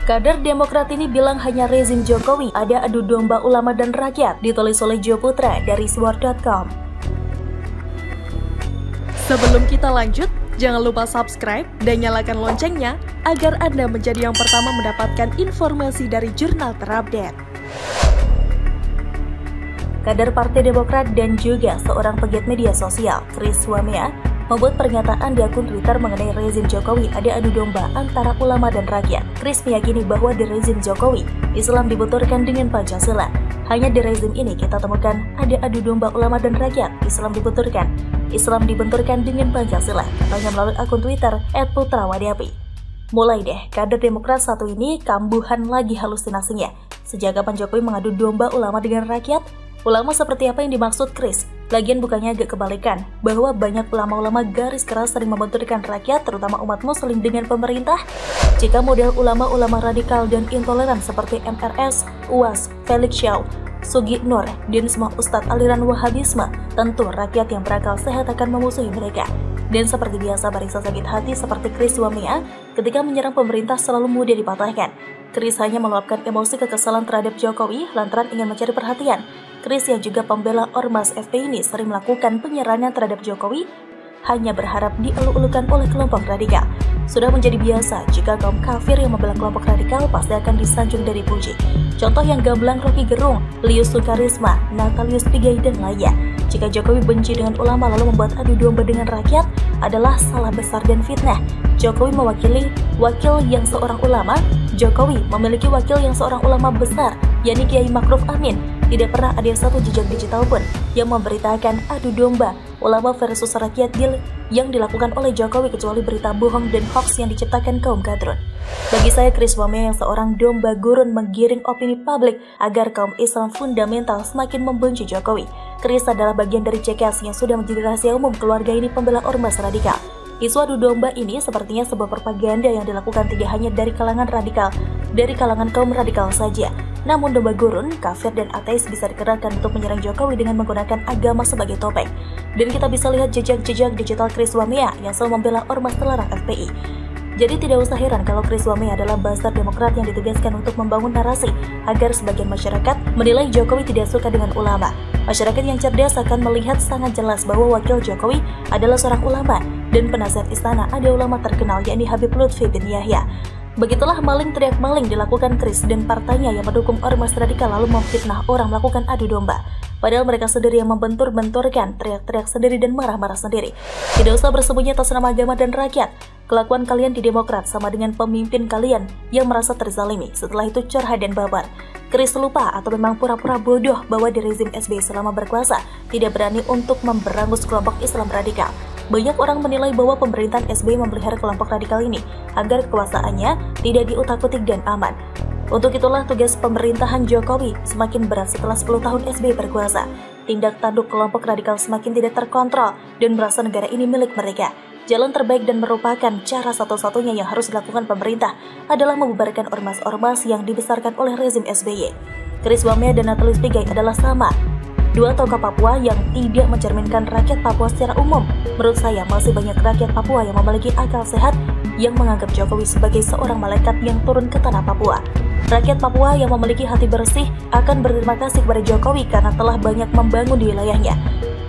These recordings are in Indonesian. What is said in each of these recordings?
Kader Demokrat ini bilang hanya rezim Jokowi ada adu domba ulama dan rakyat, ditulis oleh Jo Putra dari Sword.com. Sebelum kita lanjut, jangan lupa subscribe dan nyalakan loncengnya agar Anda menjadi yang pertama mendapatkan informasi dari jurnal terupdate. Kader Partai Demokrat dan juga seorang pegiat media sosial, Chris Wamea, membuat pernyataan di akun Twitter mengenai rezim Jokowi ada adu domba antara ulama dan rakyat. Chris meyakini bahwa di rezim Jokowi, Islam dibenturkan dengan Pancasila. Hanya di rezim ini kita temukan ada adu domba ulama dan rakyat, Islam dibenturkan dengan Pancasila, katanya melalui akun Twitter @putrawadapi. Mulai deh, kader Demokrat satu ini kambuhan lagi halusinasinya. Sejak kapan Jokowi mengadu domba ulama dengan rakyat? Ulama seperti apa yang dimaksud Chris? Lagian bukannya agak kebalikan, bahwa banyak ulama-ulama garis keras sering membenturkan rakyat, terutama umat muslim dengan pemerintah? Jika model ulama-ulama radikal dan intoleran seperti MRS, UAS, Felix Shaw, Sugi Nur, dan semua ustadz aliran Wahabisme, tentu rakyat yang berakal sehat akan memusuhi mereka. Dan seperti biasa barisan sakit hati seperti Chris Wamea, ketika menyerang pemerintah selalu mudah dipatahkan. Chris hanya meluapkan emosi kekesalan terhadap Jokowi lantaran ingin mencari perhatian. Chris yang juga pembela Ormas FPI ini sering melakukan penyerangan terhadap Jokowi, hanya berharap dieluk-elukan oleh kelompok radikal. Sudah menjadi biasa jika kaum kafir yang membela kelompok radikal pasti akan disanjung dari puji. Contoh yang gamblang Rocky Gerung, Lius Sukarisma, Natalius Pigai, dan lainnya. Jika Jokowi benci dengan ulama lalu membuat adu domba dengan rakyat adalah salah besar dan fitnah. Jokowi mewakili wakil yang seorang ulama. Jokowi memiliki wakil yang seorang ulama besar, yakni Kiai Ma'ruf Amin. Tidak pernah ada satu jejak digital pun yang memberitakan adu domba ulama versus rakyat yang dilakukan oleh Jokowi kecuali berita bohong dan hoax yang diciptakan kaum kadrun. Bagi saya, Chris Wamea yang seorang domba gurun menggiring opini publik agar kaum Islam fundamental semakin membenci Jokowi. Chris adalah bagian dari CKS yang sudah menjadi rahasia umum keluarga ini pembela ormas radikal. Isu adu domba ini sepertinya sebuah propaganda yang dilakukan tidak hanya dari kalangan kaum radikal saja. Namun domba gurun, kafir, dan ateis bisa dikerahkan untuk menyerang Jokowi dengan menggunakan agama sebagai topeng. Dan kita bisa lihat jejak-jejak digital Chris Wamea yang selalu membela ormas terlarang FPI. Jadi tidak usah heran kalau Chris Wamea adalah bastard Demokrat yang ditugaskan untuk membangun narasi agar sebagian masyarakat menilai Jokowi tidak suka dengan ulama. Masyarakat yang cerdas akan melihat sangat jelas bahwa wakil Jokowi adalah seorang ulama dan penasihat istana ada ulama terkenal yakni Habib Lutfi bin Yahya. Begitulah maling teriak maling dilakukan Chris dan partainya yang mendukung ormas radikal lalu memfitnah orang melakukan adu domba. Padahal mereka sendiri yang membentur-benturkan, teriak-teriak sendiri dan marah-marah sendiri. Tidak usah bersembunyi atas nama agama dan rakyat. Kelakuan kalian di Demokrat sama dengan pemimpin kalian yang merasa terzalimi, setelah itu curhat dan babar. Chris lupa atau memang pura-pura bodoh bahwa di rezim SBY selama berkuasa tidak berani untuk memberangus kelompok Islam radikal. Banyak orang menilai bahwa pemerintahan SBY memelihara kelompok radikal ini agar kekuasaannya tidak diutak-utik dan aman. Untuk itulah tugas pemerintahan Jokowi semakin berat setelah 10 tahun SBY berkuasa. Tindak tanduk kelompok radikal semakin tidak terkontrol dan merasa negara ini milik mereka. Jalan terbaik dan merupakan cara satu-satunya yang harus dilakukan pemerintah adalah membubarkan ormas-ormas yang dibesarkan oleh rezim SBY. Chris Wamea dan Natalius Pigai adalah sama. Dua tokoh Papua yang tidak mencerminkan rakyat Papua secara umum. Menurut saya masih banyak rakyat Papua yang memiliki akal sehat yang menganggap Jokowi sebagai seorang malaikat yang turun ke tanah Papua. Rakyat Papua yang memiliki hati bersih akan berterima kasih kepada Jokowi karena telah banyak membangun di wilayahnya.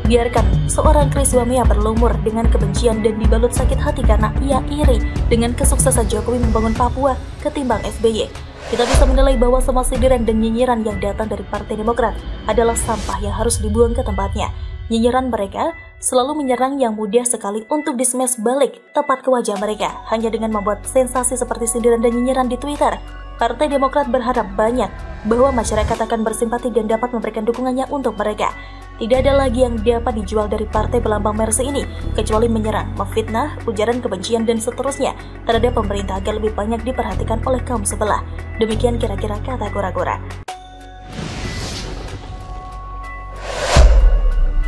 Biarkan seorang Chris Wamea berlumur dengan kebencian dan dibalut sakit hati karena ia iri dengan kesuksesan Jokowi membangun Papua ketimbang SBY. Kita bisa menilai bahwa semua sindiran dan nyinyiran yang datang dari Partai Demokrat adalah sampah yang harus dibuang ke tempatnya. Nyinyiran mereka selalu menyerang yang mudah sekali untuk di-smash balik tepat ke wajah mereka hanya dengan membuat sensasi seperti sindiran dan nyinyiran di Twitter. Partai Demokrat berharap banyak bahwa masyarakat akan bersimpati dan dapat memberikan dukungannya untuk mereka. Tidak ada lagi yang dapat dijual dari partai berlambang Mercy ini, kecuali menyerang, memfitnah, ujaran kebencian, dan seterusnya terhadap pemerintah agar lebih banyak diperhatikan oleh kaum sebelah. Demikian kira-kira kata kura-kura.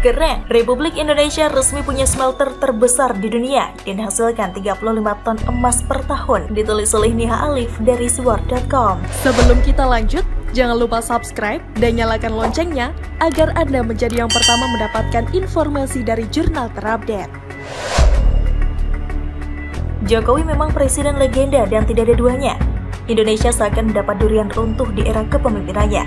Keren, Republik Indonesia resmi punya smelter terbesar di dunia dan hasilkan 35 ton emas per tahun, ditulis oleh Niha Alif dari Sword.com. Sebelum kita lanjut, jangan lupa subscribe dan nyalakan loncengnya agar Anda menjadi yang pertama mendapatkan informasi dari jurnal terupdate. Jokowi memang presiden legenda dan tidak ada duanya. Indonesia seakan mendapat durian runtuh di era kepemimpinannya.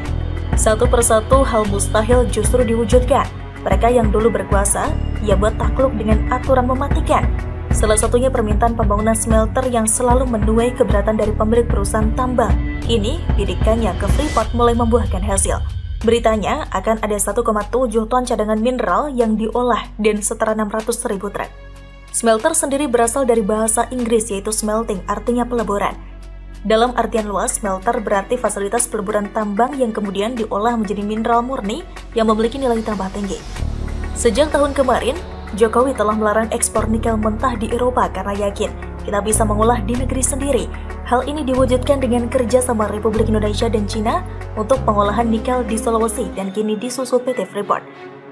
Satu persatu hal mustahil justru diwujudkan. Mereka yang dulu berkuasa, ia buat takluk dengan aturan mematikan. Salah satunya permintaan pembangunan smelter yang selalu menuai keberatan dari pemilik perusahaan tambang. Kini, didikannya ke Freeport mulai membuahkan hasil. Beritanya akan ada 1,7 ton cadangan mineral yang diolah dan setara 600.000 truk. Smelter sendiri berasal dari bahasa Inggris yaitu smelting, artinya peleburan. Dalam artian luas, smelter berarti fasilitas peleburan tambang yang kemudian diolah menjadi mineral murni yang memiliki nilai tambah tinggi. Sejak tahun kemarin, Jokowi telah melarang ekspor nikel mentah di Eropa karena yakin kita bisa mengolah di negeri sendiri. Hal ini diwujudkan dengan kerjasama Republik Indonesia dan Cina untuk pengolahan nikel di Sulawesi dan kini disusul PT Freeport.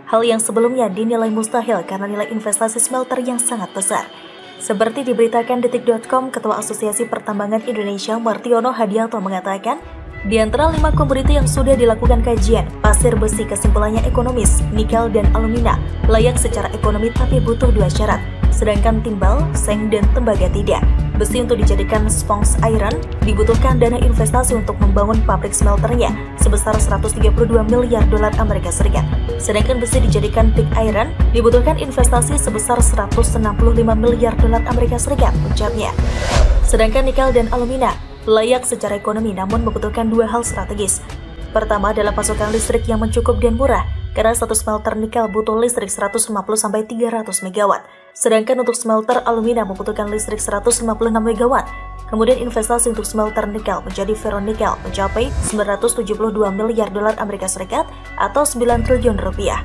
Hal yang sebelumnya dinilai mustahil karena nilai investasi smelter yang sangat besar. Seperti diberitakan Detik.com, Ketua Asosiasi Pertambangan Indonesia Martiono Hadianto mengatakan, di antara 5 komoditi yang sudah dilakukan kajian, pasir besi kesimpulannya ekonomis, nikel dan alumina layak secara ekonomi tapi butuh 2 syarat. Sedangkan timbal, seng, dan tembaga tidak. Besi untuk dijadikan sponge iron dibutuhkan dana investasi untuk membangun pabrik smelternya sebesar 132 miliar dolar Amerika Serikat. Sedangkan besi dijadikan pig iron dibutuhkan investasi sebesar 165 miliar dolar Amerika Serikat, ucapnya. Sedangkan nikel dan alumina layak secara ekonomi namun membutuhkan 2 hal strategis. Pertama adalah pasokan listrik yang mencukup dan murah, karena satu smelter nikel butuh listrik 150-300 MW. Sedangkan untuk smelter alumina membutuhkan listrik 156 MW. Kemudian investasi untuk smelter nikel menjadi ferronikel mencapai 972 miliar dolar Amerika Serikat atau 9 triliun rupiah.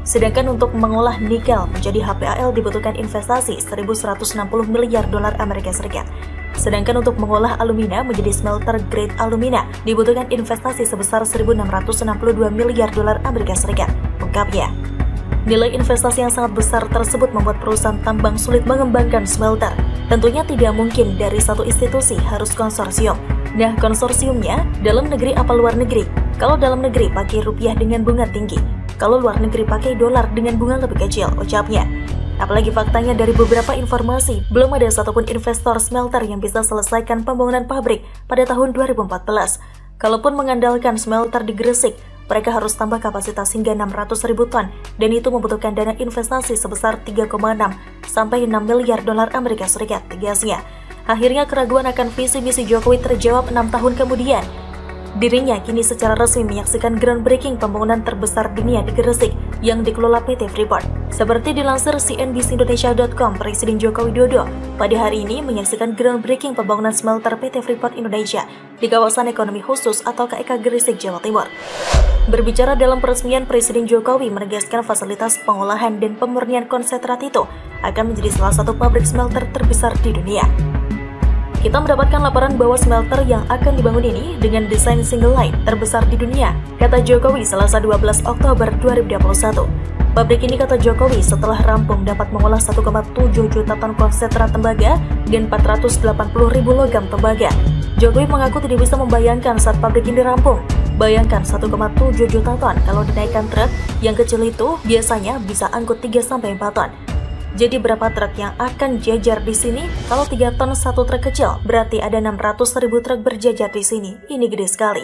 Sedangkan untuk mengolah nikel menjadi HPAL dibutuhkan investasi 1.160 miliar dolar Amerika Serikat. Sedangkan untuk mengolah alumina menjadi smelter grade alumina dibutuhkan investasi sebesar 1.662 miliar dolar Amerika Serikat, ungkapnya. Nilai investasi yang sangat besar tersebut membuat perusahaan tambang sulit mengembangkan smelter. Tentunya tidak mungkin dari satu institusi, harus konsorsium. Nah, konsorsiumnya dalam negeri apa luar negeri? Kalau dalam negeri pakai rupiah dengan bunga tinggi, kalau luar negeri pakai dolar dengan bunga lebih kecil, ucapnya. Apalagi faktanya dari beberapa informasi, belum ada satupun investor smelter yang bisa selesaikan pembangunan pabrik pada tahun 2014. Kalaupun mengandalkan smelter di Gresik, mereka harus tambah kapasitas hingga 600.000 ton, dan itu membutuhkan dana investasi sebesar 3,6 sampai 6 miliar dolar Amerika Serikat, tegasnya. Akhirnya keraguan akan visi misi Jokowi terjawab 6 tahun kemudian. Dirinya kini secara resmi menyaksikan groundbreaking pembangunan terbesar dunia di Gresik yang dikelola PT Freeport. Seperti dilansir CNBC-Indonesia.com, Presiden Joko Widodo pada hari ini menyaksikan groundbreaking pembangunan smelter PT Freeport Indonesia di kawasan ekonomi khusus atau KEK Gresik, Jawa Timur. Berbicara dalam peresmian, Presiden Jokowi menegaskan fasilitas pengolahan dan pemurnian konsentrat itu akan menjadi salah satu pabrik smelter terbesar di dunia. Kita mendapatkan laporan bahwa smelter yang akan dibangun ini dengan desain single line terbesar di dunia, kata Jokowi Selasa 12 Oktober 2021. Pabrik ini, kata Jokowi, setelah rampung dapat mengolah 1,7 juta ton konsentrat tembaga dan 480.000 logam tembaga. Jokowi mengaku tidak bisa membayangkan saat pabrik ini rampung. Bayangkan 1,7 juta ton kalau dinaikkan truk yang kecil itu biasanya bisa angkut 3-4 ton. Jadi berapa truk yang akan jajar di sini? Kalau 3 ton satu truk kecil, berarti ada 600.000 truk berjajar di sini. Ini gede sekali.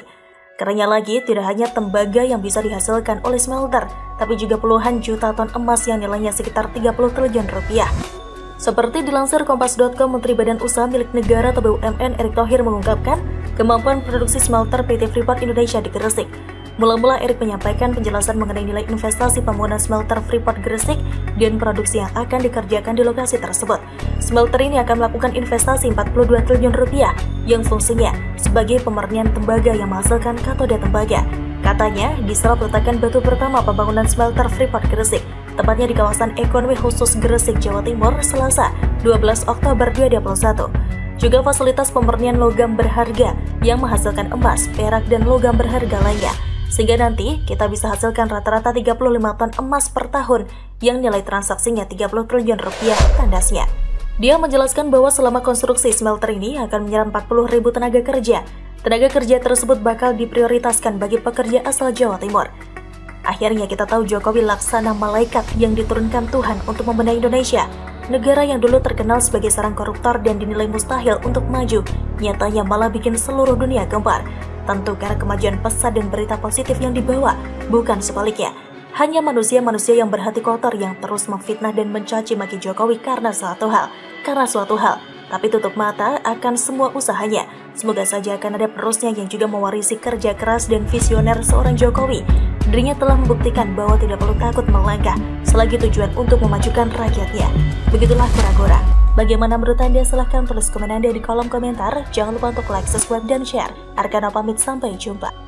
Kerennya lagi, tidak hanya tembaga yang bisa dihasilkan oleh smelter, tapi juga puluhan juta ton emas yang nilainya sekitar 30 triliun rupiah. Seperti dilansir Kompas.com, Menteri Badan Usaha Milik Negara atau BUMN Erick Thohir mengungkapkan kemampuan produksi smelter PT Freeport Indonesia di Gresik. Mula-mula Erick menyampaikan penjelasan mengenai nilai investasi pembangunan smelter Freeport Gresik dan produksi yang akan dikerjakan di lokasi tersebut. Smelter ini akan melakukan investasi 42 triliun rupiah yang fungsinya sebagai pemurnian tembaga yang menghasilkan katoda tembaga. Katanya, di Serap letakkan batu pertama pembangunan smelter Freeport Gresik, tepatnya di kawasan ekonomi khusus Gresik, Jawa Timur, Selasa 12 Oktober 2021. Juga fasilitas pemurnian logam berharga yang menghasilkan emas, perak, dan logam berharga lainnya. Sehingga nanti kita bisa hasilkan rata-rata 35 ton emas per tahun yang nilai transaksinya 30 triliun rupiah, tandasnya. Dia menjelaskan bahwa selama konstruksi smelter ini akan menyerap 40.000 tenaga kerja. Tenaga kerja tersebut bakal diprioritaskan bagi pekerja asal Jawa Timur. Akhirnya kita tahu Jokowi laksana malaikat yang diturunkan Tuhan untuk membenahi Indonesia. Negara yang dulu terkenal sebagai sarang koruptor dan dinilai mustahil untuk maju, nyatanya malah bikin seluruh dunia gempar. Tentu karena kemajuan pesat dan berita positif yang dibawa, bukan sebaliknya. Hanya manusia-manusia yang berhati kotor yang terus memfitnah dan mencaci maki Jokowi karena suatu hal. Tapi tutup mata akan semua usahanya. Semoga saja akan ada penerusnya yang juga mewarisi kerja keras dan visioner seorang Jokowi. Dirinya telah membuktikan bahwa tidak perlu takut melangkah selagi tujuan untuk memajukan rakyatnya. Begitulah kura-kura. Bagaimana menurut Anda? Silahkan tulis komen Anda di kolom komentar. Jangan lupa untuk like, subscribe, dan share. Arkana pamit, sampai jumpa.